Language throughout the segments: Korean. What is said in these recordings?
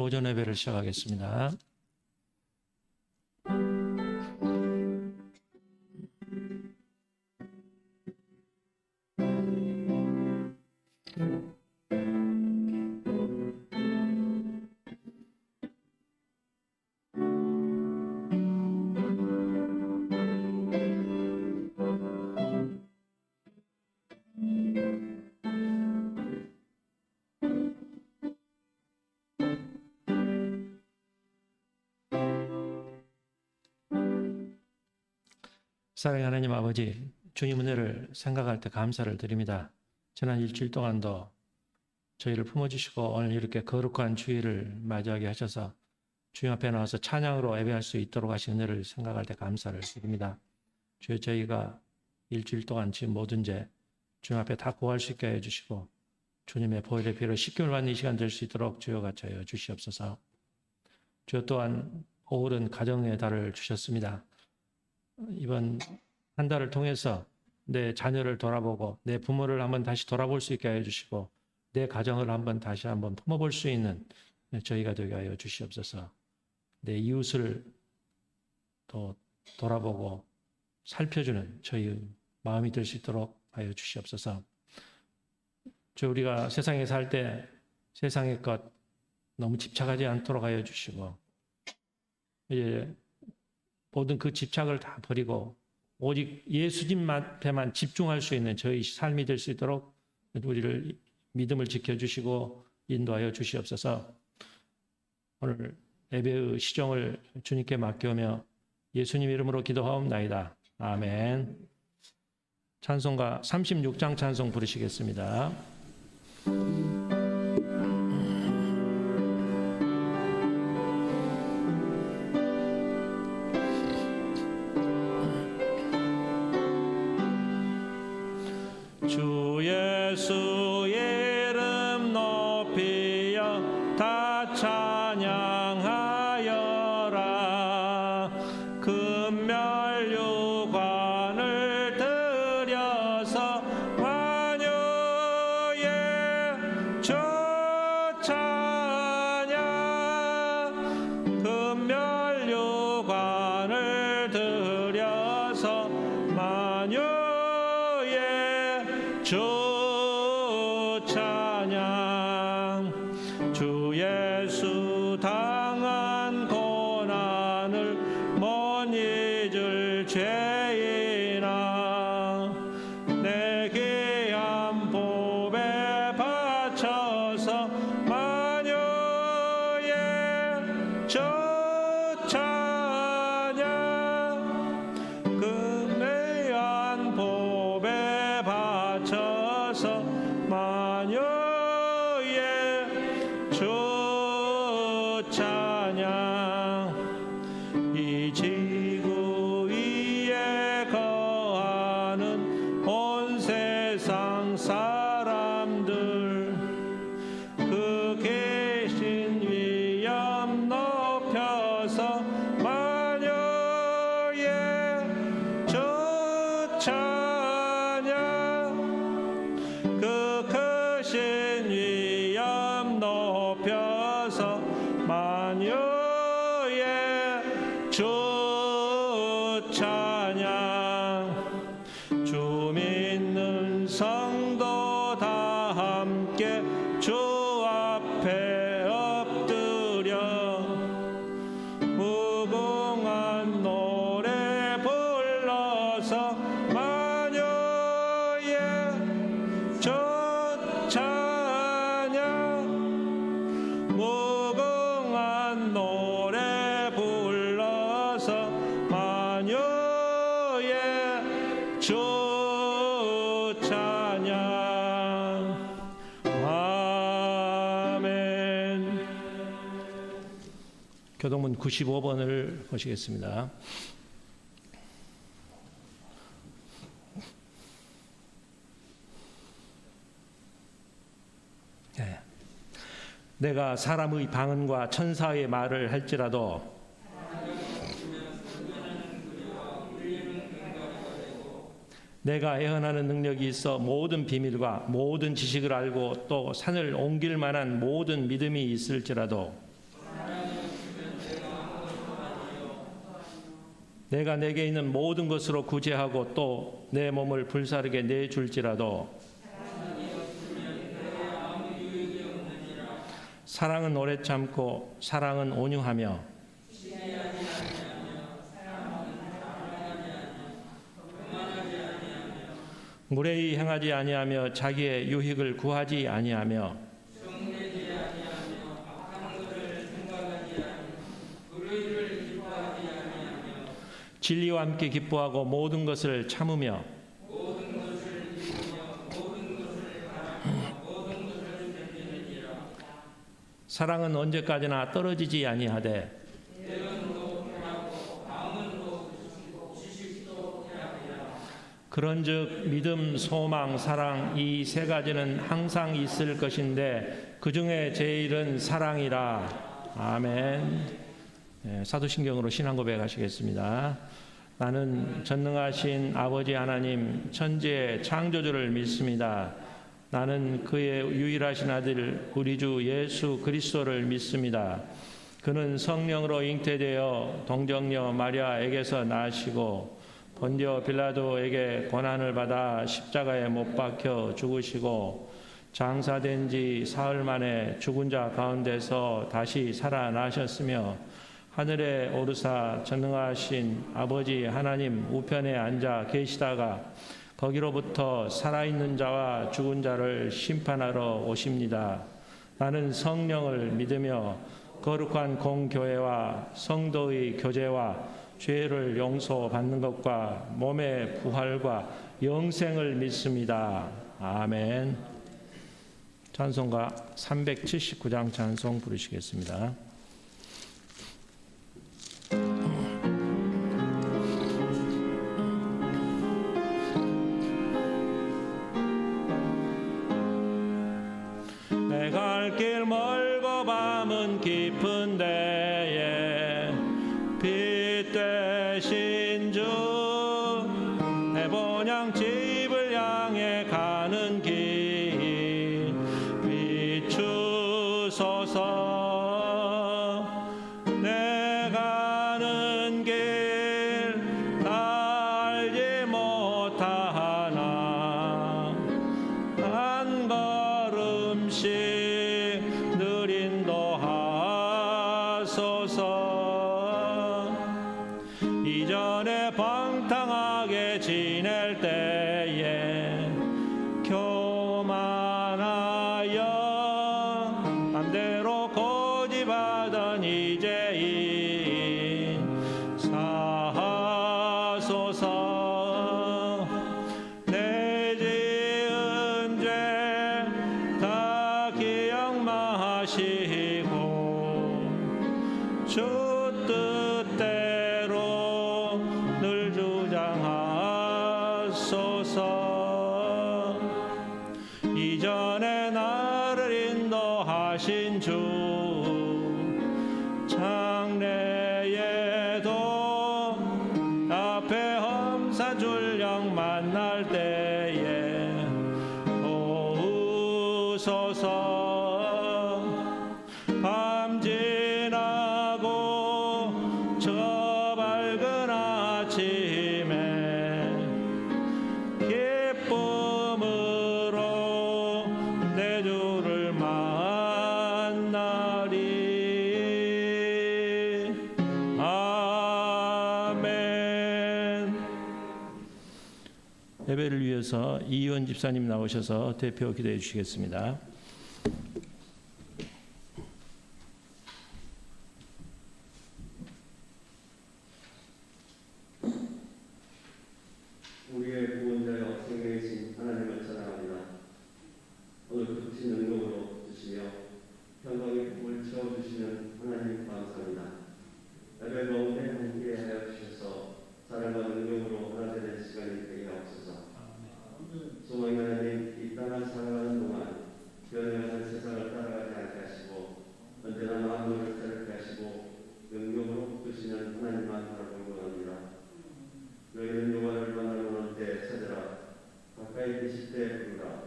오전 예배를 시작하겠습니다. 사랑의 하나님 아버지, 주님 은혜를 생각할 때 감사를 드립니다. 지난 일주일 동안도 저희를 품어주시고 오늘 이렇게 거룩한 주일을 맞이하게 하셔서 주님 앞에 나와서 찬양으로 예배할 수 있도록 하신 은혜를 생각할 때 감사를 드립니다. 주여, 저희가 일주일 동안 지은 모든 죄 주님 앞에 다 고할 수 있게 해주시고 주님의 보혈의 피로 씻김을 받는 이 시간 될 수 있도록 주여 같이 하여 주시옵소서. 주여, 또한 5월은 가정의 달을 주셨습니다. 이번 한 달을 통해서 내 자녀를 돌아보고 내 부모를 한번 다시 돌아볼 수 있게 해주시고 내 가정을 다시 한번 품어볼 수 있는 저희가 되게 하여 주시옵소서. 내 이웃을 또 돌아보고 살펴주는 저희 마음이 될 수 있도록 하여 주시옵소서. 우리가 세상에 살 때 세상의 것 너무 집착하지 않도록 하여 주시고 이제 모든 그 집착을 다 버리고 오직 예수님 앞에만 집중할 수 있는 저희 삶이 될 수 있도록 우리를 믿음을 지켜주시고 인도하여 주시옵소서. 오늘 예배의 시정을 주님께 맡겨오며 예수님 이름으로 기도하옵나이다. 아멘. 찬송가 36장 찬송 부르시겠습니다. 주 예수 이름 높이여 다 찬양하여라. 금멸유관을 들여서 만유의 주 찬양. 금멸유관을 들여서 만유의 주 찬양. 주 예수 당한 고난을 못 잊을 죄인아, 내 귀한 보배 바쳐서 만유의 주 찬양. 그 귀한 보배 바쳐서 만유의 주 찬양. 이 지구 위에 거하는 온 세상 사람들 그 계신 위엄 높여서 만유의 주 찬양. 그 크신 위엄 높여서 만유의 주 찬양. 주 믿는 성도 다 함께 주 앞에 엎드려 무궁한 노래 불러서 만유의 주 찬양. 무궁한 노래 불러서 만유의 주 찬양. 아멘. 교동문 95번을 보시겠습니다. 네. 내가 사람의 방언과 천사의 말을 할지라도 내가 예언하는 능력이 있어 모든 비밀과 모든 지식을 알고 또 산을 옮길 만한 모든 믿음이 있을지라도 내가 내게 있는 모든 것으로 구제하고 또 내 몸을 불사르게 내줄지라도 사랑은 오래 참고 사랑은 온유하며 무례히 행하지 아니하며 자기의 유익을 구하지 아니하며 진리와 함께 기뻐하고 모든 것을 참으며 사랑은 언제까지나 떨어지지 아니하되 그런즉 믿음, 소망, 사랑 이 세 가지는 항상 있을 것인데 그 중에 제일은 사랑이라. 아멘. 사도신경으로 신앙 고백하시겠습니다. 나는 전능하신 아버지 하나님 천지의 창조주를 믿습니다. 나는 그의 유일하신 아들 우리 주 예수 그리스도를 믿습니다. 그는 성령으로 잉태되어 동정녀 마리아에게서 나시고 본디오 빌라도에게 고난을 받아 십자가에 못 박혀 죽으시고 장사된 지 사흘 만에 죽은 자 가운데서 다시 살아나셨으며 하늘에 오르사 전능하신 아버지 하나님 우편에 앉아 계시다가 거기로부터 살아있는 자와 죽은 자를 심판하러 오십니다. 나는 성령을 믿으며 거룩한 공교회와 성도의 교제와 죄를 용서받는 것과 몸의 부활과 영생을 믿습니다. 아멘. 찬송가 379장 찬송 부르시겠습니다. 내 갈 길 멀고 밤은 깊은 데에 빛 되신 주 내 본향 집을 향해 가는 길 비추소서. 내 가는 길 알지 못하나 한 걸음씩 늘 인도하소서. 이전에 방탕하게 지낼 때에 교만하여 맘대로 고집하던 이제인 사하소서. 내 지은 죄 다 기억마시고 주 뜻대로 늘 주장하소서. 이전에 나를 인도하신 주 장래에도 앞에 험산줄령 만날 때에 도우소서. 밤 지나고 저 밝은 아침에 기쁨으로 내 주를 만나리. 아멘. 예배를 위해서 이의원 집사님 나오셔서 대표 기도해 주시겠습니다. 우리의 구원자여 생명이신 하나님을 찬양합니다. 오늘 크신 능력으로 주시며 평강의 품을 채워주시는 하나님 감사합니다. 예배 가운데 함께하여 주셔서 사랑과 능력으로 하나 되는 시간이 되게 하옵소서. 소망의 하나님, 이 땅을 살아가는 동안 변해가는 세상을 따라가지 않게 하시고 언제나 마음을 새롭게 하시고 능력으로 붙드시는 하나님만 바라보고 원합니다. 너희는 여호와를 만나러 올 때 찾으라. 가까이 계실 때 부르라.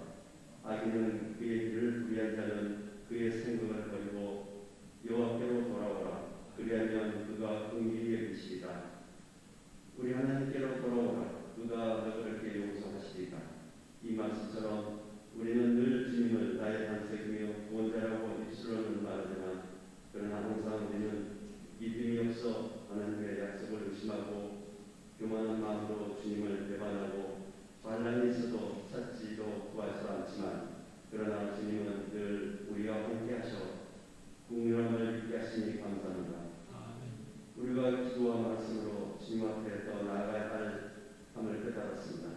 악인은 그의 길을 불의한 자는 그의 생각을 버리고 여호와께로 돌아오라. 그리하면 그가 긍휼히 여기시리라. 우리 하나님께로 돌아오라. 누가 너희에게 용서하시리까? 이 말씀처럼 우리는 늘 주님을 나의 반석이며 구원자라고 입술로는 말하지만 그러나 항상 우리는 믿음이 없어 하나님의 약속을 의심하고 교만한 마음으로 주님을 배반하고 환난이 있어도 찾지도 구하지도 않지만 그러나 주님은 늘 우리와 함께 하셔 국률함을 있게 하시니 감사합니다. 우리가 기도와 말씀으로 주님 앞에 더 나아가야 할 함을 깨달았습니다.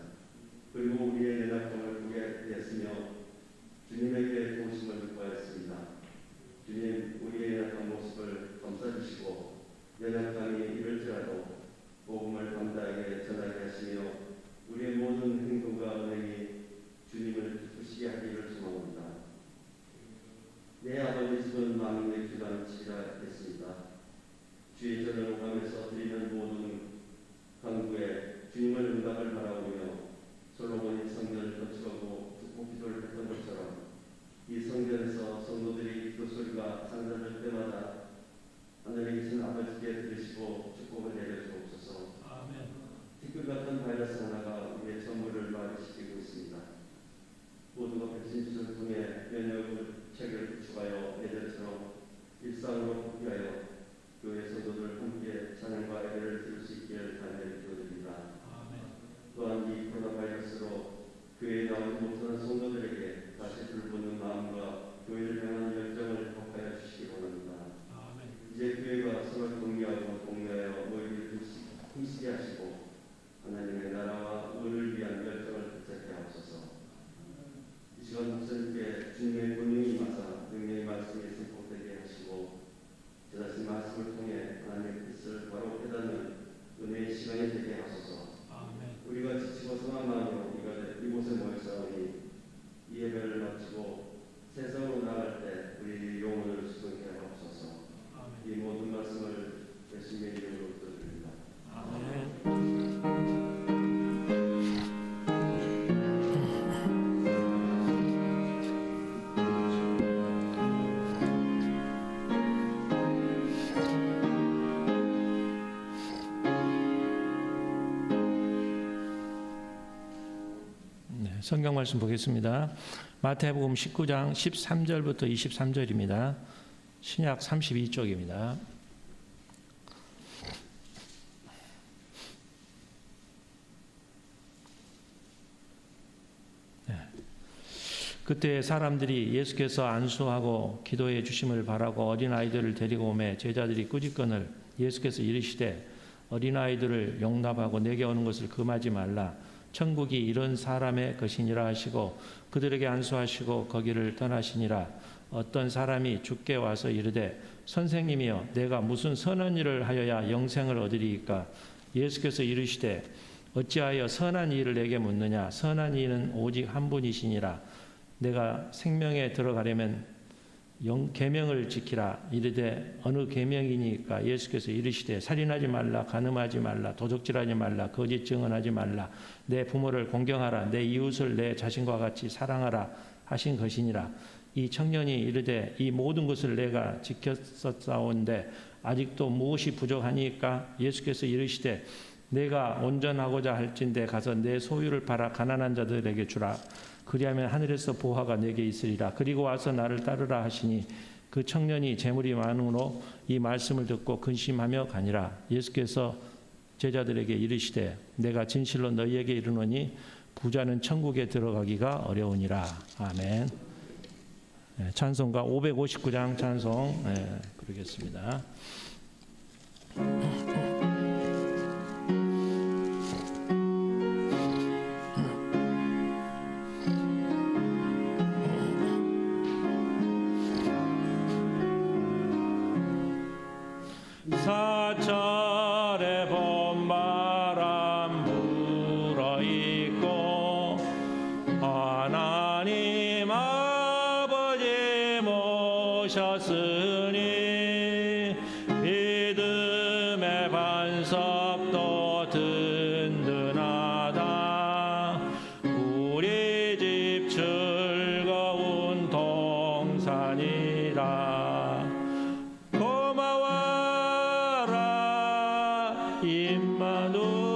그리고 우리의 연약함을 보게 되었으며 주님에게 도우심을 구하였습니다. 주님, 우리의 연약한 모습을 감싸주시고 연약함이 이럴지라도 복음을 담대하게 전하게 하시며 우리의 모든 행동과 은행이 주님을 기쁘시게 하기를 소망합니다. 내 아버지 집은 만민의 귀한 집이라 했습니다. 주의 전을 오가면서 드리는 모든 간구에 주님을 응답을 바라보며 솔로몬이 성전을 건축하고 축복 기도를 했던 것처럼 이 성전에서 성도들이 기도 소리가 상달될 때마다 하늘에 계신 아버지께 들으시고 축복을 내려주옵소서. 아멘. 티끌 같은 바이러스 하나가 우리의 전부를 마비시키고 있습니다. 모두가 백신 주사를 통해 면역 체계를 구축하여 예전처럼 일상으로 복귀하여 교회 성도들 함께 찬양과 예배를 드릴 수 있기를 간절히 기도드립니다. 또한 이 코로나 바이러스로 교회에 나오지 못하는 성도들에게 다시 불붙는 마음과 교회를 향한 열정을 회복하여 주시기 원합니다. 이제 교회가 서로 동의하고 동료하여 모이기를 힘쓰게 하시고 하나님의 나라와 의를 위한 열정을 붙잡게 하옵소서. 이 시간 목사님께 주님의 권능이 임하사 능력의 말씀이 선포되게 하시고 저자신 말씀을 통해 하나님의 뜻을 바로 깨닫는 은혜의 시간이 되게 하소서. 우리가 지치고 성한 마음으로 이곳에 모였사오니 이 예배를 마치고 세상으로 나갈 때 우리 영혼을 수동케 하옵소서. 이 모든 말씀을 예수님의 이름으로 기도드립니다. 아멘. 성경 말씀 보겠습니다. 마태복음 19장 13절부터 23절입니다. 신약 32쪽입니다. 그때 사람들이 예수께서 안수하고 기도해 주심을 바라고 어린아이들을 데리고 오매 제자들이 꾸짖거늘 예수께서 이르시되 어린아이들을 용납하고 내게 오는 것을 금하지 말라. 천국이 이런 사람의 것이니라 하시고 그들에게 안수하시고 거기를 떠나시니라. 어떤 사람이 주께 와서 이르되 선생님이여 내가 무슨 선한 일을 하여야 영생을 얻으리이까? 예수께서 이르시되 어찌하여 선한 일을 내게 묻느냐? 선한 이는 오직 한 분이시니라. 내가 생명에 들어가려면 계명을 지키라. 이르되 어느 계명이니까? 예수께서 이르시되 살인하지 말라, 간음하지 말라, 도적질하지 말라, 거짓 증언하지 말라, 내 부모를 공경하라, 내 이웃을 내 자신과 같이 사랑하라 하신 것이니라. 이 청년이 이르되 이 모든 것을 내가 지켰었사온데 아직도 무엇이 부족하니까? 예수께서 이르시되 내가 온전하고자 할진대 가서 내 소유를 팔아 가난한 자들에게 주라. 그리하면 하늘에서 보화가 내게 있으리라. 그리고 와서 나를 따르라 하시니 그 청년이 재물이 많으므로 이 말씀을 듣고 근심하며 가니라. 예수께서 제자들에게 이르시되 내가 진실로 너희에게 이르노니 부자는 천국에 들어가기가 어려우니라. 아멘. 찬송가 559장 찬송 부르겠습니다. 사철의 봄바람 불어있고 하나님 아버지 모셨으니 믿음의 반석도 든든하다. 우리 집 즐거운 동산이라. 임마누엘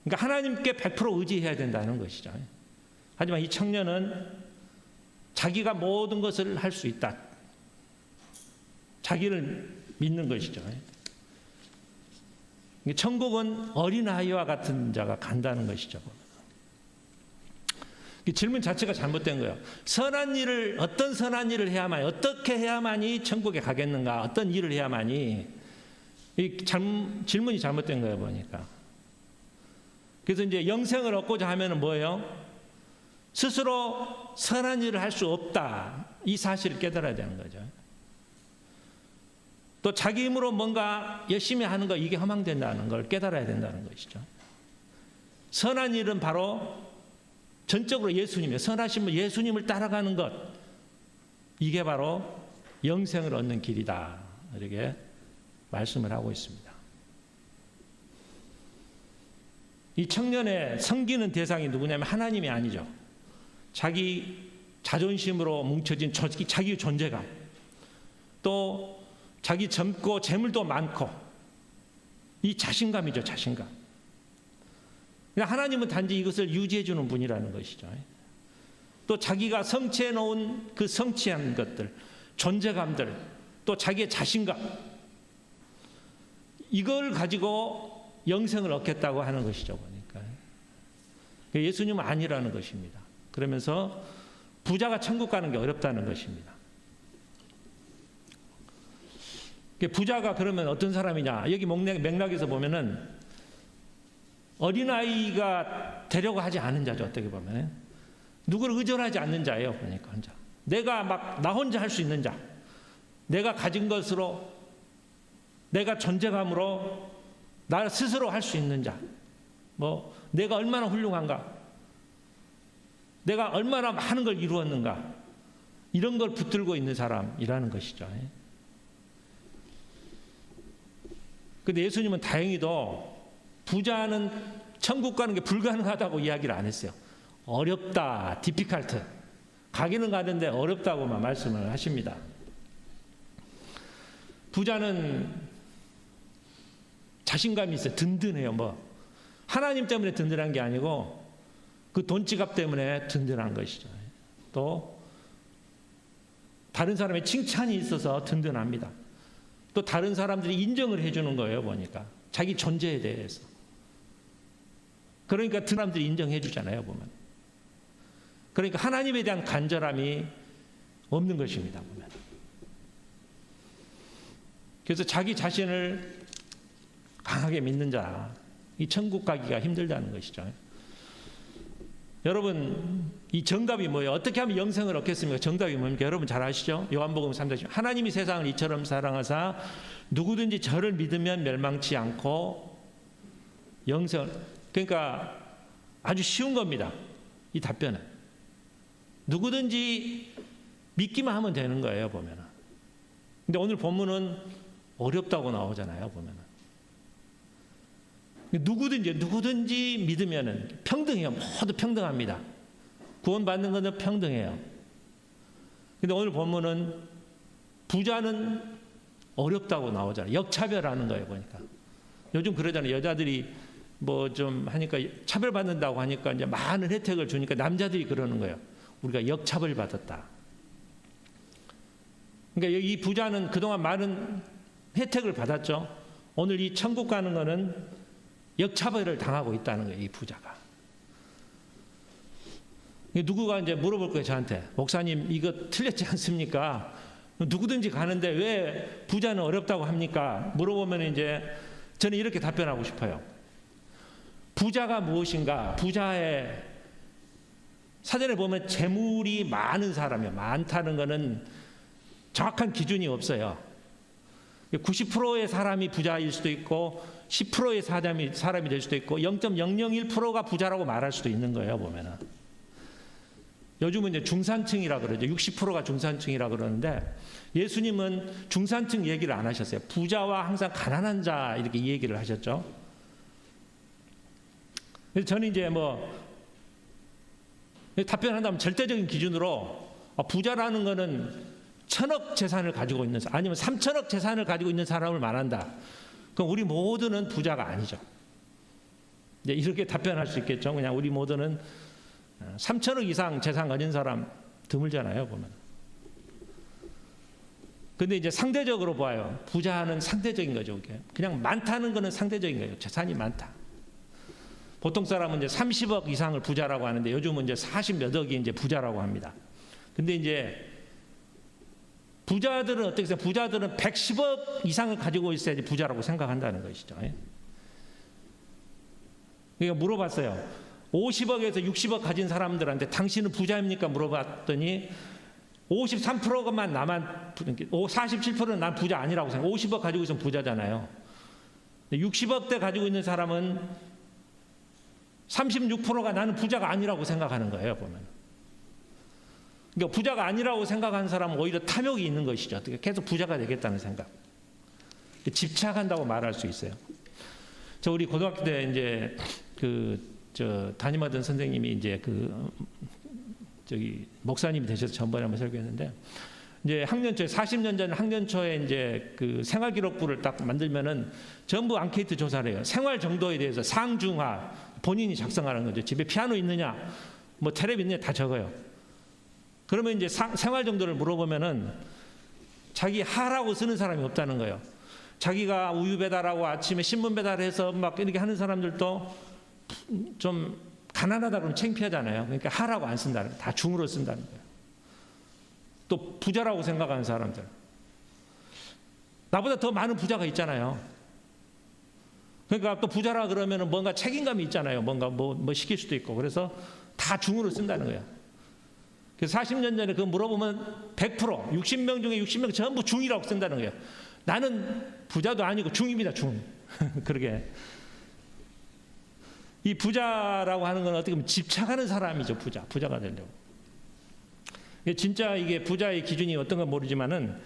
그러니까 하나님께 100% 의지해야 된다는 것이죠. 하지만 이 청년은 자기가 모든 것을 할 수 있다. 자기를 믿는 것이죠. 천국은 어린아이와 같은 자가 간다는 것이죠. 질문 자체가 잘못된 거예요. 선한 일을, 어떤 선한 일을 해야만이, 어떻게 해야만이 천국에 가겠는가, 어떤 일을 해야만이, 질문이 잘못된 거예요, 보니까. 그래서 이제 영생을 얻고자 하면은 뭐예요? 스스로 선한 일을 할 수 없다. 이 사실을 깨달아야 되는 거죠. 또 자기 힘으로 뭔가 열심히 하는 거, 이게 허망된다는 걸 깨달아야 된다는 것이죠. 선한 일은 바로 전적으로 예수님이에요. 선하신 분 예수님을 따라가는 것, 이게 바로 영생을 얻는 길이다. 이렇게 말씀을 하고 있습니다. 이 청년의 섬기는 대상이 누구냐면 하나님이 아니죠. 자기 자존심으로 뭉쳐진 자기 존재감, 또 자기 젊고 재물도 많고, 이 자신감이죠. 자신감. 하나님은 단지 이것을 유지해 주는 분이라는 것이죠. 또 자기가 성취해 놓은 그 성취한 것들, 존재감들, 또 자기의 자신감, 이걸 가지고 영생을 얻겠다고 하는 것이죠. 보니까 예수님은 아니라는 것입니다. 그러면서 부자가 천국 가는 게 어렵다는 것입니다. 부자가 그러면 어떤 사람이냐? 여기 맥락에서 보면은 어린아이가 되려고 하지 않은 자죠. 어떻게 보면 누구를 의존하지 않는 자예요. 그러니까 혼자 내가 막 나 혼자 할 수 있는 자, 내가 가진 것으로, 내가 존재감으로 나 스스로 할 수 있는 자, 뭐 내가 얼마나 훌륭한가, 내가 얼마나 많은 걸 이루었는가, 이런 걸 붙들고 있는 사람이라는 것이죠. 그런데 예수님은 다행히도 부자는 천국 가는 게 불가능하다고 이야기를 안 했어요. 어렵다, 디피칼트. 가기는 가는데 어렵다고만 말씀을 하십니다. 부자는 자신감이 있어요. 든든해요. 뭐 하나님 때문에 든든한 게 아니고 그 돈 지갑 때문에 든든한 것이죠. 또 다른 사람의 칭찬이 있어서 든든합니다. 또 다른 사람들이 인정을 해주는 거예요. 보니까 자기 존재에 대해서. 그러니까 그 사람들이 인정해 주잖아요. 보면. 그러니까 하나님에 대한 간절함이 없는 것입니다. 보면. 그래서 자기 자신을 강하게 믿는 자, 이 천국 가기가 힘들다는 것이죠. 여러분, 이 정답이 뭐예요? 어떻게 하면 영생을 얻겠습니까? 정답이 뭡니까? 여러분 잘 아시죠? 요한복음 3장 하나님이 세상을 이처럼 사랑하사 누구든지 저를 믿으면 멸망치 않고 영생을. 그러니까 아주 쉬운 겁니다. 이 답변은. 누구든지 믿기만 하면 되는 거예요. 보면은. 근데 오늘 본문은 어렵다고 나오잖아요. 보면은. 누구든지 믿으면은 평등해요. 모두 평등합니다. 구원받는 것은 평등해요. 근데 오늘 본문은 부자는 어렵다고 나오잖아요. 역차별하는 거예요. 보니까. 요즘 그러잖아요. 여자들이 뭐 좀 하니까 차별받는다고 하니까 이제 많은 혜택을 주니까 남자들이 그러는 거예요. 우리가 역차별 받았다. 그러니까 이 부자는 그동안 많은 혜택을 받았죠. 오늘 이 천국 가는 거는 역차별을 당하고 있다는 거예요. 이 부자가. 누구가 이제 물어볼 거예요. 저한테. 목사님 이거 틀렸지 않습니까? 누구든지 가는데 왜 부자는 어렵다고 합니까? 물어보면 이제 저는 이렇게 답변하고 싶어요. 부자가 무엇인가? 부자의 사전에 보면 재물이 많은 사람이에요. 많다는 것은 정확한 기준이 없어요. 90%의 사람이 부자일 수도 있고 10%의 사람이 될 수도 있고 0.001%가 부자라고 말할 수도 있는 거예요. 보면은 요즘은 이제 중산층이라 그러죠. 60%가 중산층이라 그러는데 예수님은 중산층 얘기를 안 하셨어요. 부자와 항상 가난한 자 이렇게 이 얘기를 하셨죠. 그래서 저는 이제 뭐 답변한다면 절대적인 기준으로 부자라는 거는 1,000억 재산을 가지고 있는 사람, 아니면 3,000억 재산을 가지고 있는 사람을 말한다. 그럼 우리 모두는 부자가 아니죠. 이제 이렇게 답변할 수 있겠죠. 그냥 우리 모두는 3천억 이상 재산 가진 사람 드물잖아요, 보면. 근데 이제 상대적으로 봐요. 부자는 상대적인 거죠. 그냥 많다는 거는 상대적인 거예요. 재산이 많다. 보통 사람은 이제 30억 이상을 부자라고 하는데 요즘은 이제 40몇 억이 이제 부자라고 합니다. 근데 이제 부자들은 어떻게 해요? 부자들은 110억 이상을 가지고 있어야지 부자라고 생각한다는 것이죠. 그러니까 물어봤어요. 50억에서 60억 가진 사람들한테 당신은 부자입니까? 물어봤더니 53%만 나만, 47%는 난 부자 아니라고 생각해. 50억 가지고 있으면 부자잖아요. 60억대 가지고 있는 사람은 36%가 나는 부자가 아니라고 생각하는 거예요, 보면. 그러니까 부자가 아니라고 생각하는 사람은 오히려 탐욕이 있는 것이죠. 어떻게 계속 부자가 되겠다는 생각. 집착한다고 말할 수 있어요. 저 우리 고등학교 때 이제 담임하던 선생님이 이제 목사님이 되셔서 전번에 한번 설교했는데, 이제 학년 초에 40년 전 학년 초에 이제 그 생활기록부를 딱 만들면은 전부 앙케이트 조사를 해요. 생활 정도에 대해서 상중하 본인이 작성하는 거죠. 집에 피아노 있느냐, 뭐 텔레비 있느냐 다 적어요. 그러면 이제 생활 정도를 물어보면은 자기 하라고 쓰는 사람이 없다는 거예요. 자기가 우유 배달하고 아침에 신문 배달해서 막 이렇게 하는 사람들도 좀 가난하다 그러면 창피하잖아요. 그러니까 하라고 안 쓴다는 거예요. 다 중으로 쓴다는 거예요. 또 부자라고 생각하는 사람들. 나보다 더 많은 부자가 있잖아요. 그러니까 또 부자라 그러면 뭔가 책임감이 있잖아요. 뭔가 뭐 시킬 수도 있고. 그래서 다 중으로 쓴다는 거예요. 그래서 40년 전에 그거 물어보면 100%, 60명 중에 60명 전부 중이라고 쓴다는 거예요. 나는 부자도 아니고 중입니다, 중. 그러게. 이 부자라고 하는 건 어떻게 보면 집착하는 사람이죠, 부자가 되려고. 진짜 이게 부자의 기준이 어떤 건 모르지만은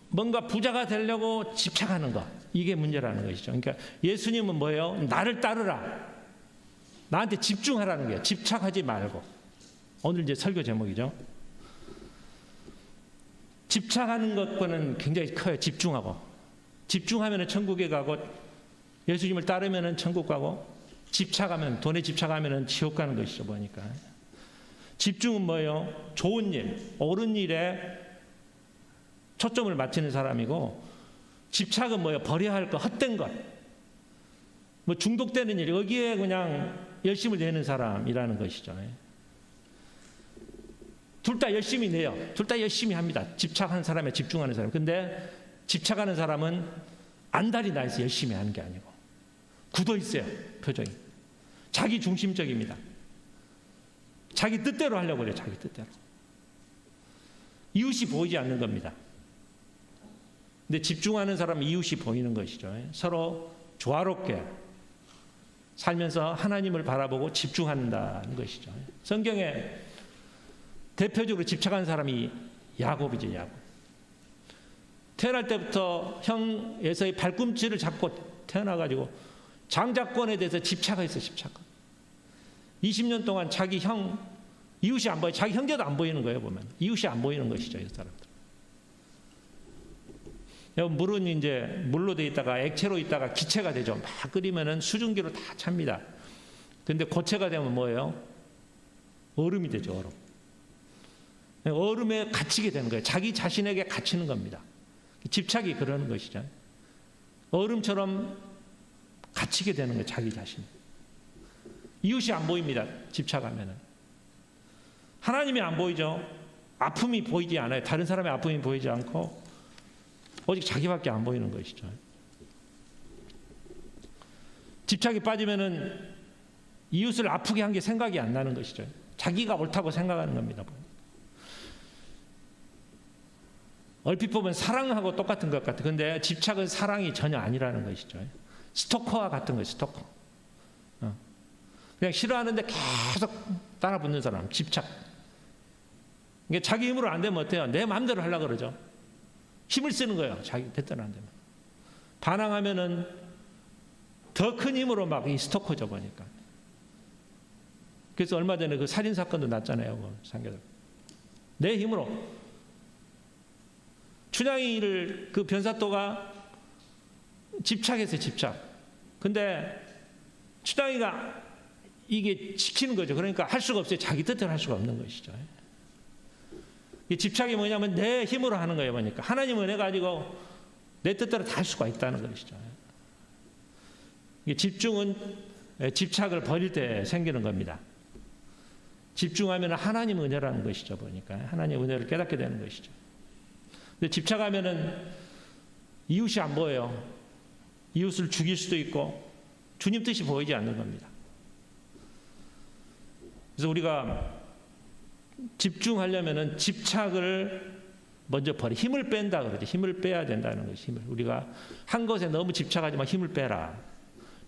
뭔가 부자가 되려고 집착하는 것, 이게 문제라는 것이죠. 그러니까 예수님은 뭐예요? 나를 따르라. 나한테 집중하라는 거예요. 집착하지 말고. 오늘 이제 설교 제목이죠. 집착하는 것과는 굉장히 커요. 집중하고. 집중하면 천국에 가고, 예수님을 따르면 천국 가고, 집착하면, 돈에 집착하면 지옥 가는 것이죠, 보니까. 집중은 뭐예요? 좋은 일, 옳은 일에 초점을 맞추는 사람이고, 집착은 뭐예요? 버려야 할 것, 헛된 것, 뭐 중독되는 일, 여기에 그냥 열심을 내는 사람이라는 것이죠. 둘 다 열심히 내요. 둘 다 열심히 합니다. 집착하는 사람에 집중하는 사람. 근데 집착하는 사람은 안달이 나 있어 열심히 하는 게 아니고 굳어 있어요. 표정이. 자기 중심적입니다. 자기 뜻대로 하려고 그래요. 자기 뜻대로. 이웃이 보이지 않는 겁니다. 근데 집중하는 사람은 이웃이 보이는 것이죠. 서로 조화롭게 살면서 하나님을 바라보고 집중한다는 것이죠. 성경에 대표적으로 집착한 사람이 야곱이죠, 야곱. 태어날 때부터 형 에서의 발꿈치를 잡고 태어나가지고 장자권에 대해서 집착했어요, 집착. 20년 동안 자기 형, 이웃이 안 보여요. 자기 형제도 안 보이는 거예요, 보면. 이웃이 안 보이는 것이죠, 이 사람들. 물은 이제 물로 돼 있다가 액체로 있다가 기체가 되죠. 막 끓이면은 수증기로 다 찹니다. 근데 고체가 되면 뭐예요? 얼음이 되죠, 얼음. 얼음에 갇히게 되는 거예요. 자기 자신에게 갇히는 겁니다. 집착이 그러는 것이죠. 얼음처럼 갇히게 되는 거예요, 자기 자신. 이웃이 안 보입니다, 집착하면은. 하나님이 안 보이죠. 아픔이 보이지 않아요. 다른 사람의 아픔이 보이지 않고 오직 자기밖에 안 보이는 것이죠. 집착이 빠지면은 이웃을 아프게 한 게 생각이 안 나는 것이죠. 자기가 옳다고 생각하는 겁니다. 얼핏 보면 사랑하고 똑같은 것 같아요. 근데 집착은 사랑이 전혀 아니라는 것이죠. 스토커와 같은 거예요, 스토커. 그냥 싫어하는데 계속 따라붙는 사람, 집착. 이게 자기 힘으로 안 되면 어때요? 내 마음대로 하려고 그러죠. 힘을 쓰는 거예요, 자기 뜻대로 안 되면. 반항하면은 더 큰 힘으로 막 이 스토커죠, 보니까. 그래서 얼마 전에 그 살인 사건도 났잖아요, 상계들. 내 힘으로. 춘향이를 그 변사또가 집착했어요, 집착. 근데 주당이가 이게 지키는 거죠. 그러니까 할 수가 없어요. 자기 뜻대로 할 수가 없는 것이죠. 이 집착이 뭐냐면 내 힘으로 하는 거예요. 보니까 하나님 은혜 가지고 내 뜻대로 다 할 수가 있다는 것이죠. 이 집중은 집착을 버릴 때 생기는 겁니다. 집중하면 하나님 은혜라는 것이죠. 보니까 하나님 은혜를 깨닫게 되는 것이죠. 근데 집착하면은 이웃이 안 보여요. 이웃을 죽일 수도 있고 주님 뜻이 보이지 않는 겁니다. 그래서 우리가 집중하려면은 집착을 먼저 버려 힘을 뺀다 그러죠. 힘을 빼야 된다는 것이 힘을. 우리가 한 것에 너무 집착하지 마. 힘을 빼라.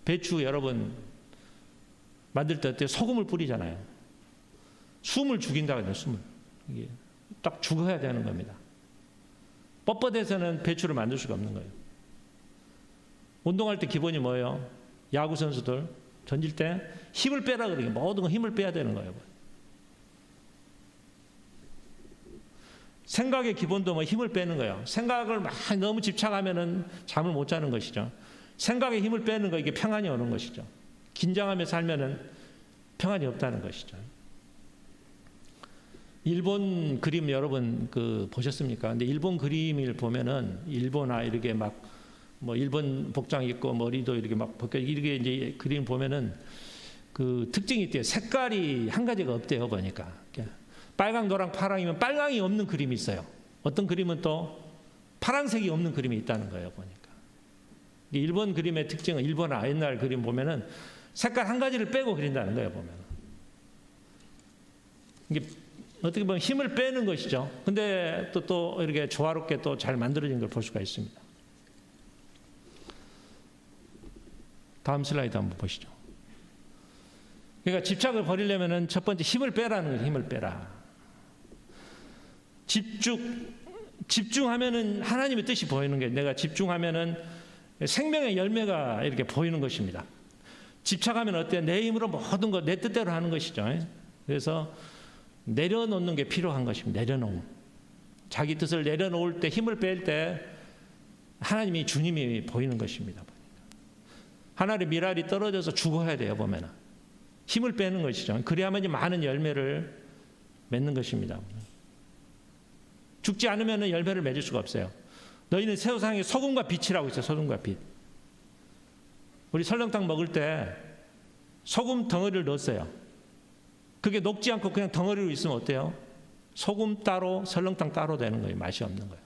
배추 여러분 만들 때 어때요? 소금을 뿌리잖아요. 숨을 죽인다 그러죠. 숨을. 이게 딱 죽어야 되는 겁니다. 뻣뻣해서는 배추를 만들 수가 없는 거예요. 운동할 때 기본이 뭐예요? 야구 선수들 던질 때 힘을 빼라 그러게 모든 건 힘을 빼야 되는 거예요. 생각의 기본도 뭐 힘을 빼는 거예요. 생각을 막 너무 집착하면은 잠을 못 자는 것이죠. 생각에 힘을 빼는 거 이게 평안이 오는 것이죠. 긴장하며 살면은 평안이 없다는 것이죠. 일본 그림 여러분 보셨습니까? 근데 일본 그림을 보면은 일본아 이렇게 막 뭐 일본 복장 입고 머리도 이렇게 막 벗겨 이렇게 이제 그림 보면은 그 특징이 있대요. 색깔이 한 가지가 없대요. 보니까 빨강, 노랑, 파랑이면 빨강이 없는 그림이 있어요. 어떤 그림은 또 파란색이 없는 그림이 있다는 거예요. 보니까 일본 그림의 특징은 일본아 옛날 그림 보면은 색깔 한 가지를 빼고 그린다는 거예요. 보면 이게 어떻게 보면 힘을 빼는 것이죠. 근데 또 이렇게 조화롭게 또 잘 만들어진 걸 볼 수가 있습니다. 다음 슬라이드 한번 보시죠. 그러니까 집착을 버리려면은 첫 번째 힘을 빼라는 거예요. 힘을 빼라. 집중하면은 하나님의 뜻이 보이는 거예요. 내가 집중하면은 생명의 열매가 이렇게 보이는 것입니다. 집착하면 어때요? 내 힘으로 모든 것 내 뜻대로 하는 것이죠. 그래서 내려놓는 게 필요한 것입니다. 내려놓음. 자기 뜻을 내려놓을 때 힘을 뺄 때 하나님이 주님이 보이는 것입니다. 하나의 미랄이 떨어져서 죽어야 돼요. 보면은 힘을 빼는 것이죠. 그래야만 많은 열매를 맺는 것입니다. 죽지 않으면 열매를 맺을 수가 없어요. 너희는 세상에 소금과 빛이라고 있어요. 소금과 빛. 우리 설렁탕 먹을 때 소금 덩어리를 넣었어요. 그게 녹지 않고 그냥 덩어리로 있으면 어때요? 소금 따로 설렁탕 따로 되는 거예요. 맛이 없는 거예요.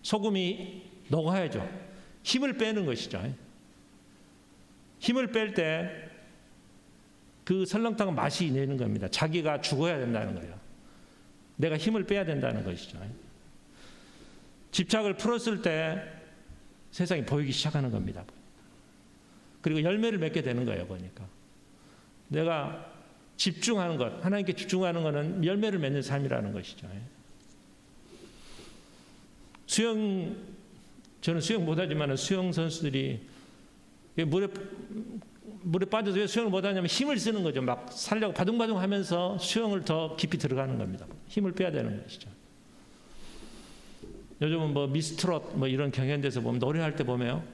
소금이 녹아야죠. 힘을 빼는 것이죠. 힘을 뺄 때 그 설렁탕은 맛이 내는 겁니다. 자기가 죽어야 된다는 거예요. 내가 힘을 빼야 된다는 것이죠. 집착을 풀었을 때 세상이 보이기 시작하는 겁니다. 그리고 열매를 맺게 되는 거예요. 보니까 내가 집중하는 것, 하나님께 집중하는 것은 열매를 맺는 삶이라는 것이죠. 저는 수영 못하지만 수영 선수들이 물에 빠져서 왜 수영을 못하냐면 힘을 쓰는 거죠. 막 살려고 바둥바둥 하면서 수영을 더 깊이 들어가는 겁니다. 힘을 빼야 되는 것이죠. 요즘은 뭐 미스트롯 뭐 이런 경연대에서 보면 노래할 때 보면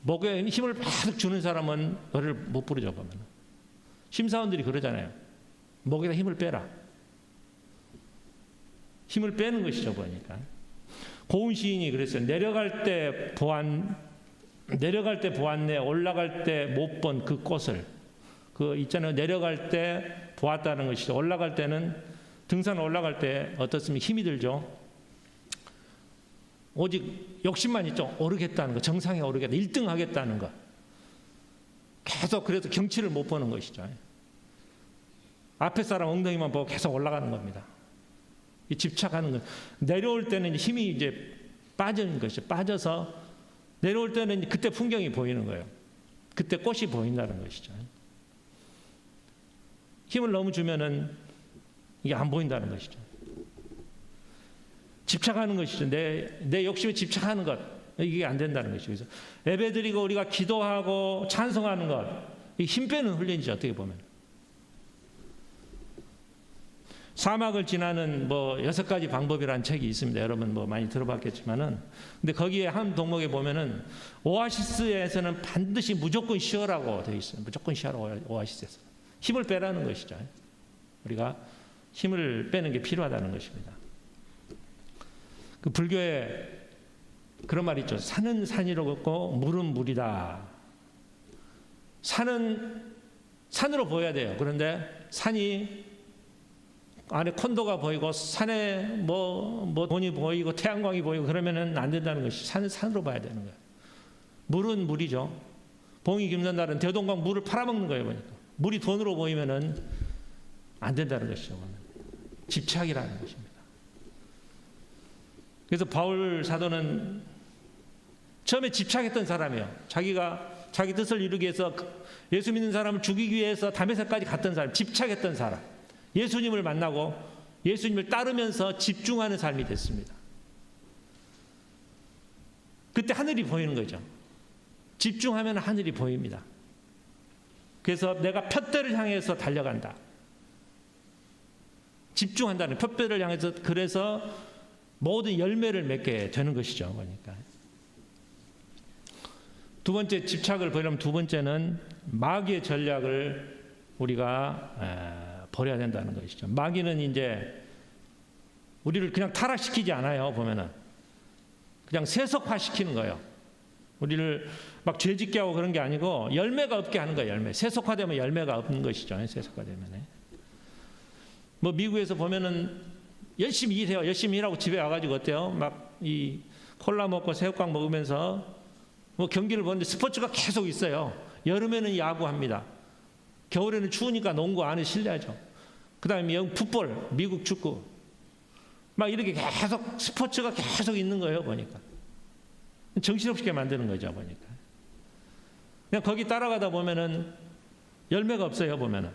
목에 힘을 바득 주는 사람은 노래를 못 부르죠. 보면 심사원들이 그러잖아요. 목에다 힘을 빼라. 힘을 빼는 것이죠. 보니까 고운 시인이 그랬어요. 내려갈 때 보았네. 올라갈 때 못 본 그 꽃을. 그 있잖아요. 내려갈 때 보았다는 것이죠. 올라갈 때는 등산 올라갈 때 어떻습니까? 힘이 들죠. 오직 욕심만 있죠. 오르겠다는 거. 정상에 오르겠다. 1등 하겠다는 거. 계속 그래서 경치를 못 보는 것이죠. 앞에 사람 엉덩이만 보고 계속 올라가는 겁니다. 이 집착하는 것. 내려올 때는 힘이 이제 빠지는 것이죠. 빠져서 내려올 때는 그때 풍경이 보이는 거예요. 그때 꽃이 보인다는 것이죠. 힘을 너무 주면은 이게 안 보인다는 것이죠. 집착하는 것이죠. 내 욕심에 집착하는 것. 이게 안 된다는 것이죠. 그래서 예배드리고 우리가 기도하고 찬송하는 것. 이 힘 빼는 훈련이죠. 어떻게 보면. 사막을 지나는 뭐 6가지 방법이라는 책이 있습니다. 여러분 뭐 많이 들어봤겠지만은, 근데 거기에 한 동목에 보면은 오아시스에서는 반드시 무조건 쉬어라고 되어 있어요. 무조건 쉬어라고. 오아시스에서 힘을 빼라는 것이죠. 우리가 힘을 빼는 게 필요하다는 것입니다. 그 불교에 그런 말이 있죠. 산은 산이로 걷고 물은 물이다. 산은 산으로 보여야 돼요. 그런데 산이 안에 콘도가 보이고 산에 뭐 돈이 보이고 태양광이 보이고 그러면은 안 된다는 것이, 산은 산으로 봐야 되는 거예요. 물은 물이죠. 봉이 김선달은 대동강 물을 팔아먹는 거예요. 보니까 물이 돈으로 보이면은 안 된다는 것이죠. 집착이라는 것입니다. 그래서 바울 사도는 처음에 집착했던 사람이에요. 자기가 자기 뜻을 이루기 위해서 예수 믿는 사람을 죽이기 위해서 다메섹까지 갔던 사람, 집착했던 사람. 예수님을 만나고 예수님을 따르면서 집중하는 삶이 됐습니다. 그때 하늘이 보이는 거죠. 집중하면 하늘이 보입니다. 그래서 내가 푯대를 향해서 달려간다. 집중한다는, 푯대를 향해서, 그래서 모든 열매를 맺게 되는 것이죠. 그러니까 두 번째 집착을 버리려면 두 번째는 마귀의 전략을 우리가 버려야 된다는 것이죠. 마귀는 이제 우리를 그냥 타락시키지 않아요. 보면은 그냥 세속화시키는 거예요. 우리를 막 죄짓게 하고 그런 게 아니고 열매가 없게 하는 거예요. 열매. 세속화되면 열매가 없는 것이죠. 세속화되면. 뭐 미국에서 보면은 열심히 일해요. 열심히 일하고 집에 와가지고 어때요? 막 이 콜라 먹고 새우깡 먹으면서 뭐 경기를 보는데 스포츠가 계속 있어요. 여름에는 야구합니다. 겨울에는 추우니까 농구 안에 실내하죠. 그 다음에 영국 풋볼, 미국 축구. 막 이렇게 계속 스포츠가 계속 있는 거예요. 보니까. 정신없게 만드는 거죠. 보니까. 그냥 거기 따라가다 보면은 열매가 없어요. 보면은.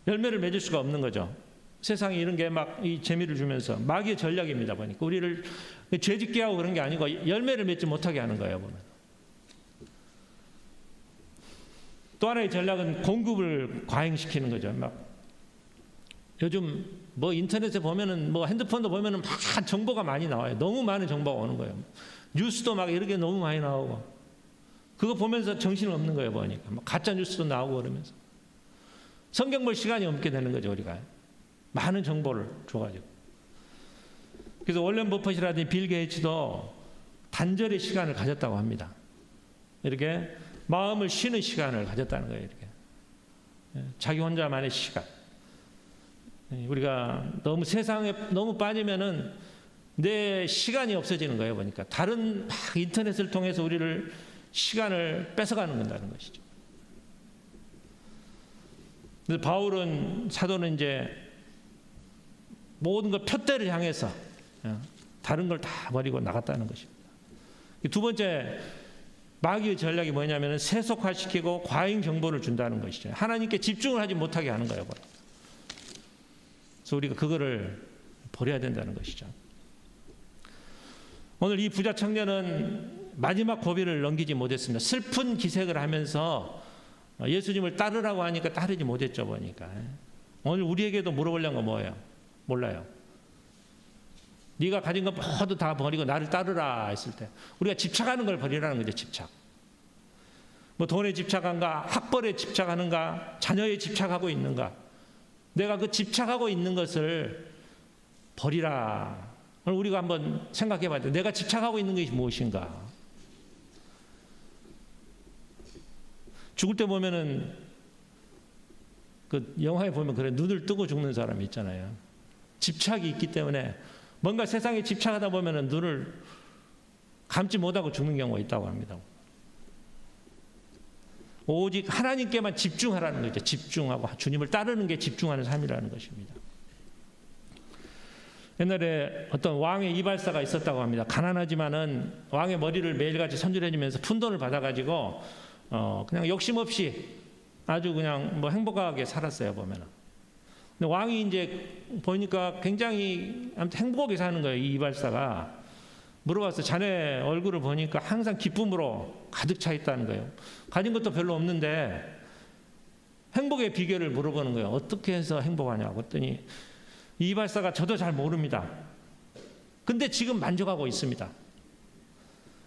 열매를 맺을 수가 없는 거죠. 세상에 이런 게 막 이 재미를 주면서 마귀의 전략입니다. 보니까 우리를 죄짓게 하고 그런 게 아니고 열매를 맺지 못하게 하는 거예요. 보면. 또 하나의 전략은 공급을 과잉시키는 거죠. 막 요즘 뭐 인터넷에 보면은 뭐 핸드폰도 보면은 막 정보가 많이 나와요. 너무 많은 정보가 오는 거예요. 뉴스도 막 이렇게 너무 많이 나오고 그거 보면서 정신을 없는 거예요. 보니까 막 가짜 뉴스도 나오고 그러면서 성경 볼 시간이 없게 되는 거죠. 우리가 많은 정보를 줘가지고. 그래서 월렌 버핏이라든지 빌 게이츠도 단절의 시간을 가졌다고 합니다. 이렇게 마음을 쉬는 시간을 가졌다는 거예요. 이렇게 자기 혼자만의 시간. 우리가 너무 세상에 너무 빠지면은 내 시간이 없어지는 거예요. 보니까 다른 막 인터넷을 통해서 우리를 시간을 뺏어가는 건다는 것이죠. 그래서 바울은 사도는 이제 모든 걸 푯대를 향해서 다른 걸 다 버리고 나갔다는 것입니다. 두 번째 마귀의 전략이 뭐냐면 세속화시키고 과잉 정보를 준다는 것이죠. 하나님께 집중을 하지 못하게 하는 거예요. 그래서 우리가 그거를 버려야 된다는 것이죠. 오늘 이 부자 청년은 마지막 고비를 넘기지 못했습니다. 슬픈 기색을 하면서 예수님을 따르라고 하니까 따르지 못했죠. 보니까 오늘 우리에게도 물어보려는 건 뭐예요? 몰라요. 네가 가진 거 모두 다 버리고 나를 따르라 했을 때 우리가 집착하는 걸 버리라는 거죠. 집착. 뭐 돈에 집착한가, 학벌에 집착하는가, 자녀에 집착하고 있는가. 내가 그 집착하고 있는 것을 버리라. 오늘 우리가 한번 생각해 봐야 돼. 내가 집착하고 있는 것이 무엇인가? 죽을 때 보면은 그 영화에 보면 그래 눈을 뜨고 죽는 사람이 있잖아요. 집착이 있기 때문에 뭔가 세상에 집착하다 보면은 눈을 감지 못하고 죽는 경우가 있다고 합니다. 오직 하나님께만 집중하라는 거죠. 집중하고 주님을 따르는 게 집중하는 삶이라는 것입니다. 옛날에 어떤 왕의 이발사가 있었다고 합니다. 가난하지만은 왕의 머리를 매일같이 손질해주면서 푼돈을 받아가지고 그냥 욕심 없이 아주 그냥 뭐 행복하게 살았어요. 보면은. 근데 왕이 이제 보니까 굉장히 아무튼 행복하게 사는 거예요. 이 이발사가. 물어봤어요. 자네 얼굴을 보니까 항상 기쁨으로 가득 차 있다는 거예요. 가진 것도 별로 없는데 행복의 비결을 물어보는 거예요. 어떻게 해서 행복하냐고 했더니 이발사가 저도 잘 모릅니다. 근데 지금 만족하고 있습니다.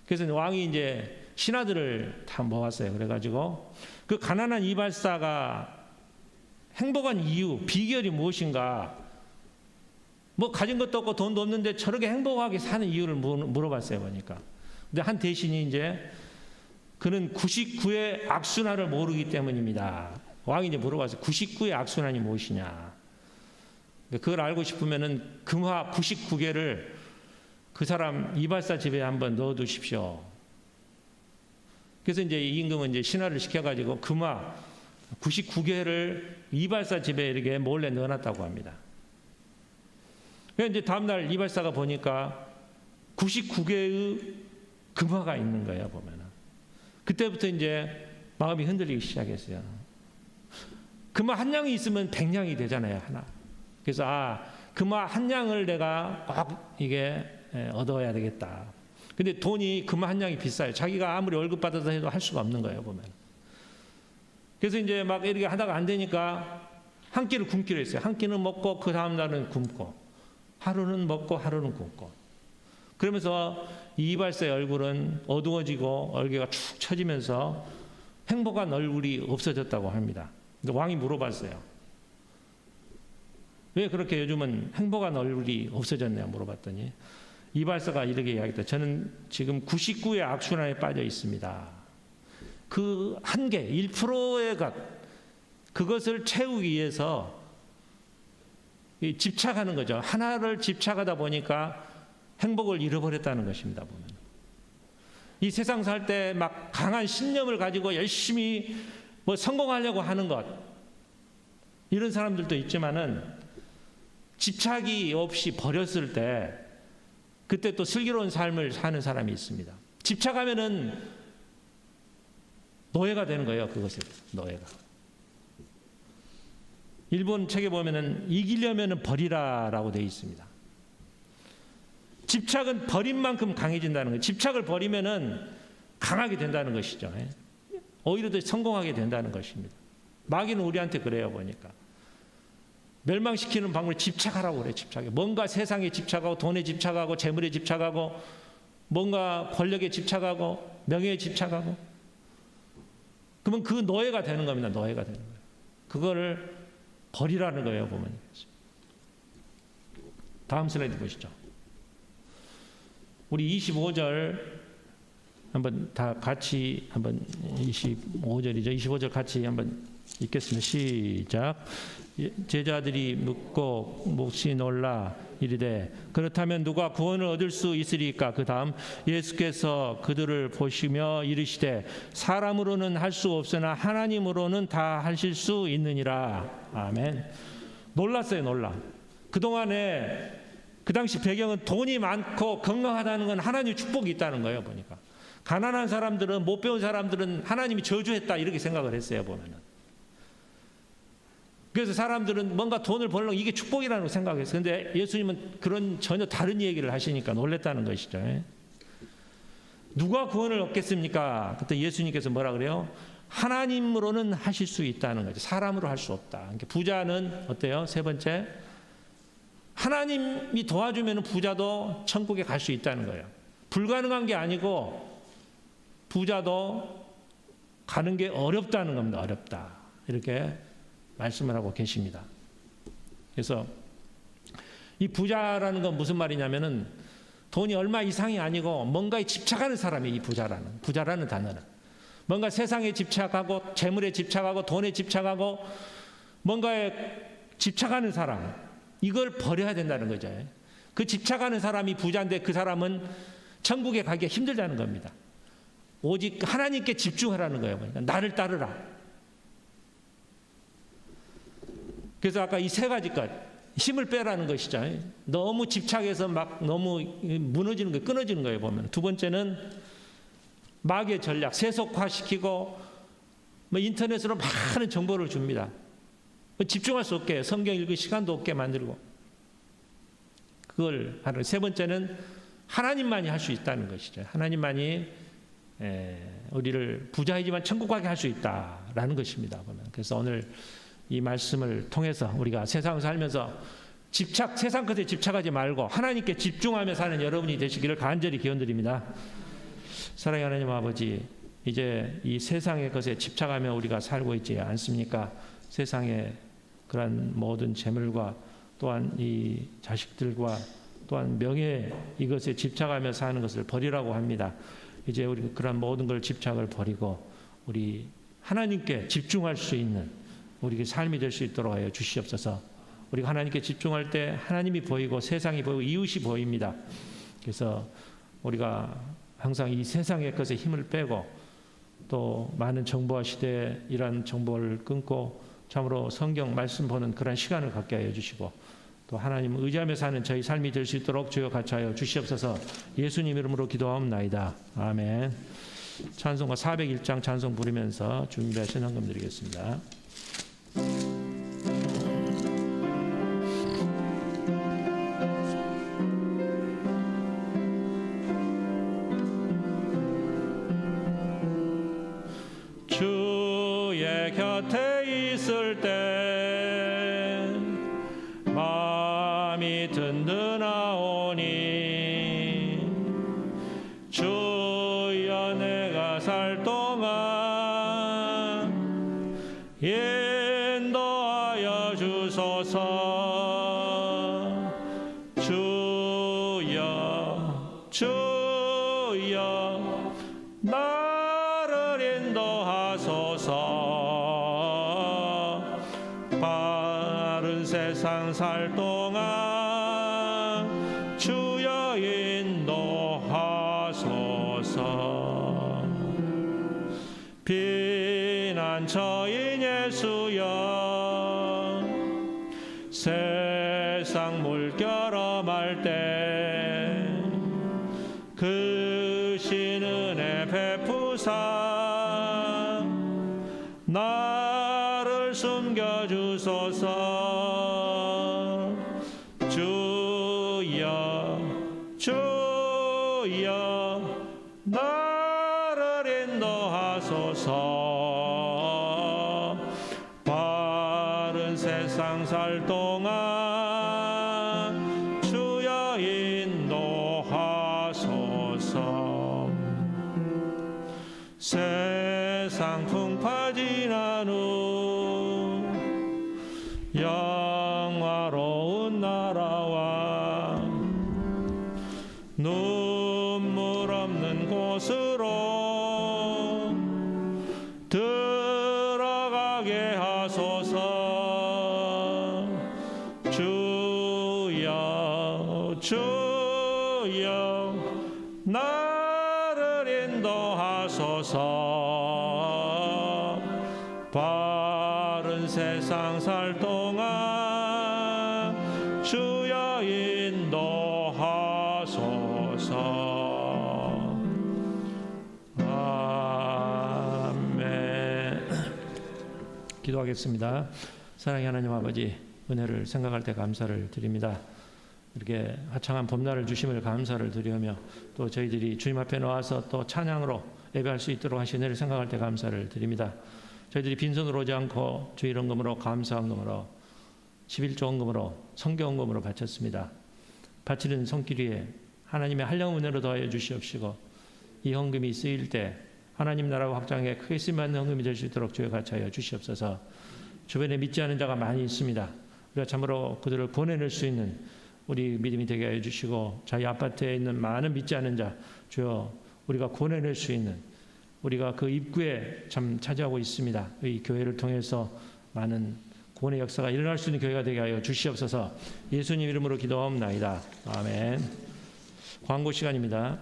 그래서 왕이 이제 신하들을 다 모았어요. 그래가지고 그 가난한 이발사가 행복한 이유, 비결이 무엇인가? 뭐 가진 것도 없고 돈도 없는데 저렇게 행복하게 사는 이유를 물어봤어요. 보니까. 근데 한 대신이 이제 그는 99의 악순환을 모르기 때문입니다. 왕이 이제 물어봤어요. 99의 악순환이 무엇이냐? 그걸 알고 싶으면은 금화 99개를 그 사람 이발사 집에 한번 넣어두십시오. 그래서 이제 이 임금은 이제 신하를 시켜가지고 금화 99개를 이발사 집에 이렇게 몰래 넣어놨다고 합니다. 그래서 이제 다음날 이발사가 보니까 99개의 금화가 있는 거예요, 보면은. 그때부터 이제 마음이 흔들리기 시작했어요. 금화 한 양이 있으면 100양이 되잖아요, 하나. 그래서 금화 한 양을 내가 꼭 이게 얻어야 되겠다. 근데 돈이 금화 한 양이 비싸요. 자기가 아무리 월급 받아서 해도 할 수가 없는 거예요, 보면. 그래서 이제 막 이렇게 하다가 안 되니까 한 끼를 굶기로 했어요. 한 끼는 먹고 그 다음 날은 굶고 하루는 먹고 하루는 굶고 그러면서 이 이발사의 얼굴은 어두워지고 얼개가 축 처지면서 행복한 얼굴이 없어졌다고 합니다. 근데 왕이 물어봤어요. 왜 그렇게 요즘은 행복한 얼굴이 없어졌냐 물어봤더니 이발사가 이렇게 이야기했다. 저는 지금 99의 악순환에 빠져 있습니다. 그 한계 1%의 것 그것을 채우기 위해서 집착하는 거죠. 하나를 집착하다 보니까 행복을 잃어버렸다는 것입니다. 보면 이 세상 살 때 막 강한 신념을 가지고 열심히 뭐 성공하려고 하는 것 이런 사람들도 있지만은 집착이 없이 버렸을 때 그때 또 슬기로운 삶을 사는 사람이 있습니다. 집착하면은 노예가 되는 거예요. 그것에 노예가. 일본 책에 보면은 이기려면은 버리라라고 되어 있습니다. 집착은 버린 만큼 강해진다는 거예요. 집착을 버리면은 강하게 된다는 것이죠. 오히려 더 성공하게 된다는 것입니다. 마귀는 우리한테 그래요, 보니까. 멸망시키는 방법을 집착하라고 그래요, 집착해. 뭔가 세상에 집착하고, 돈에 집착하고, 재물에 집착하고, 뭔가 권력에 집착하고, 명예에 집착하고. 그러면 그 노예가 되는 겁니다, 노예가 되는 거예요. 그거를 버리라는 거예요, 보면. 다음 슬라이드 보시죠. 우리 25절 한번 다 같이 한번 25절이죠. 25절 같이 한번 읽겠습니다. 시작. 제자들이 묻고 몹시 놀라 이르되 그렇다면 누가 구원을 얻을 수 있으리까? 그 다음 예수께서 그들을 보시며 이르시되 사람으로는 할 수 없으나 하나님으로는 다 하실 수 있느니라. 아멘. 놀랐어요, 놀라. 그동안에 그 당시 배경은 돈이 많고 건강하다는 건 하나님의 축복이 있다는 거예요, 보니까. 가난한 사람들은, 못 배운 사람들은 하나님이 저주했다 이렇게 생각을 했어요, 보면은. 그래서 사람들은 뭔가 돈을 벌려고 이게 축복이라는 생각했어요. 근데 예수님은 그런 전혀 다른 얘기를 하시니까 놀랬다는 것이죠. 누가 구원을 얻겠습니까? 그때 예수님께서 뭐라 그래요? 하나님으로는 하실 수 있다는 거죠. 사람으로 할 수 없다. 그러니까 부자는 어때요? 세 번째, 하나님이 도와주면 부자도 천국에 갈 수 있다는 거예요. 불가능한 게 아니고 부자도 가는 게 어렵다는 겁니다. 어렵다. 이렇게 말씀을 하고 계십니다. 그래서 이 부자라는 건 무슨 말이냐면은 돈이 얼마 이상이 아니고 뭔가에 집착하는 사람이 이 부자라는 단어는. 뭔가 세상에 집착하고 재물에 집착하고 돈에 집착하고 뭔가에 집착하는 사람. 이걸 버려야 된다는 거죠. 그 집착하는 사람이 부자인데 그 사람은 천국에 가기가 힘들다는 겁니다. 오직 하나님께 집중하라는 거예요. 그러니까 나를 따르라. 그래서 아까 이 세 가지 것 힘을 빼라는 것이죠. 너무 집착해서 막 너무 무너지는 거예요. 끊어지는 거예요. 보면 두 번째는 마귀의 전략 세속화시키고 뭐 인터넷으로 많은 정보를 줍니다. 집중할 수 없게 성경 읽을 시간도 없게 만들고 그걸 하는. 세 번째는 하나님만이 할 수 있다는 것이죠. 하나님만이 우리를 부자이지만 천국 가게 할 수 있다라는 것입니다. 보면. 그래서 오늘 이 말씀을 통해서 우리가 세상을 살면서 세상 것에 집착하지 말고 하나님께 집중하며 사는 여러분이 되시기를 간절히 기원드립니다. 사랑하는 하나님 아버지, 이제 이 세상의 것에 집착하며 우리가 살고 있지 않습니까? 세상의 그런 모든 재물과 또한 이 자식들과 또한 명예, 이것에 집착하며 사는 것을 버리라고 합니다. 이제 우리 그런 모든 걸 집착을 버리고 우리 하나님께 집중할 수 있는 우리의 삶이 될 수 있도록 하여 주시옵소서. 우리가 하나님께 집중할 때 하나님이 보이고 세상이 보이고 이웃이 보입니다. 그래서 우리가 항상 이 세상의 것에 힘을 빼고 또 많은 정보화 시대에 이런 정보를 끊고 참으로 성경 말씀 보는 그런 시간을 갖게 하여 주시고 또 하나님 의지하며 사는 저희 삶이 될 수 있도록 주여 같이 하여 주시옵소서. 예수님 이름으로 기도하옵나이다. 아멘. 찬송가 401장 찬송 부르면서 준비하신 헌금 드리겠습니다. 주의 곁에 있을 때 마음이 든든하오니 주여 내가 살 동안 인도하여 주소서. 주여 나를 인도하소서. 바른 세상 살 동안 주여 인도하소서. 피난처인 예수여 세상 물결험할 때 그 신 은혜 베푸사 나를 숨겨주소서. 주여 나를 인도하소서. 바른 세상 살 동안 주여 인도하소서. 세상 풍파 지난 후 영화로운 나라와 눈물 없는 곳으로 들어가게 하소서. 주여 나를 인도하소서. 바른 세상 살 동안 주여 인도하소서. 아멘. 기도하겠습니다. 사랑의 하나님 아버지, 은혜를 생각할 때 감사를 드립니다. 이렇게 화창한 봄날을 주심을 감사를 드리며 또 저희들이 주님 앞에 나와서 또 찬양으로 예배할 수 있도록 하신 은혜를 생각할 때 감사를 드립니다. 저희들이 빈손으로 오지 않고 주의 헌금으로 감사헌금으로 11조 헌금으로 성경헌금으로 바쳤습니다. 바치는 손길 위에 하나님의 한량 은혜로 더하여 주시옵시고 이 헌금이 쓰일 때 하나님 나라 확장에 크게 쓰임받는 헌금이 될 수 있도록 주여 같이 하여 주시옵소서. 주변에 믿지 않은 자가 많이 있습니다. 우리가 참으로 그들을 보내낼 수 있는 우리 믿음이 되게 하여 주시고 저희 아파트에 있는 많은 믿지 않는 자 주여 우리가 보내낼 수 있는 우리가 그 입구에 참 차지하고 있습니다. 이 교회를 통해서 많은 구원의 역사가 일어날 수 있는 교회가 되게 하여 주시옵소서. 예수님 이름으로 기도하옵나이다. 아멘. 광고 시간입니다.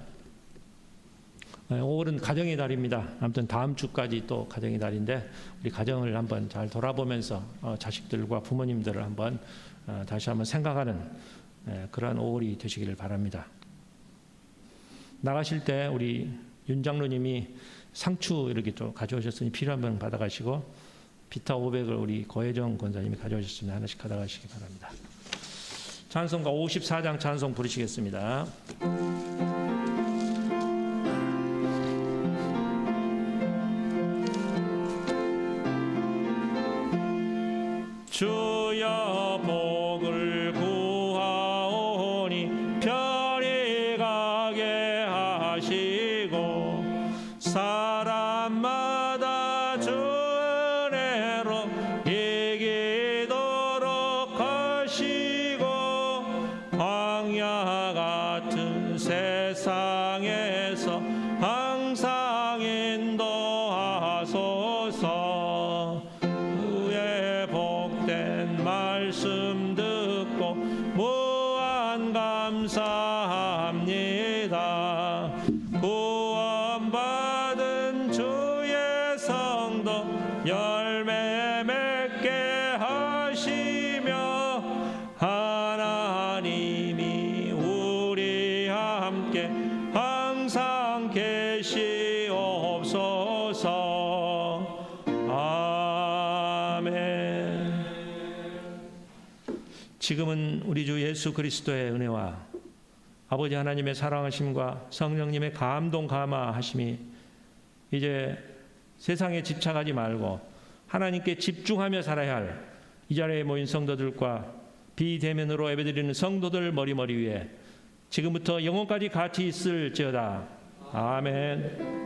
5월은 가정의 달입니다. 아무튼 다음 주까지 또 가정의 달인데 우리 가정을 한번 잘 돌아보면서 자식들과 부모님들을 한번 다시 한번 생각하는 그러한 5월이 되시기를 바랍니다. 나가실 때 우리 윤 장로님이 상추 이렇게 또 가져오셨으니 필요한 분 받아가시고 비타 500을 우리 고혜정 권사님이 가져오셨으면 하나씩 받아가시기 바랍니다. 찬송가 54장 찬송 부르시겠습니다. 열매 맺게 하시며 하나님이 우리와 함께 항상 계시옵소서. 아멘. 지금은 우리 주 예수 그리스도의 은혜와 아버지 하나님의 사랑하심과 성령님의 감동 감화하심이 이제 세상에 집착하지 말고 하나님께 집중하며 살아야 할 이 자리에 모인 성도들과 비대면으로 예배드리는 성도들 머리 위에 지금부터 영원까지 같이 있을지어다. 아멘.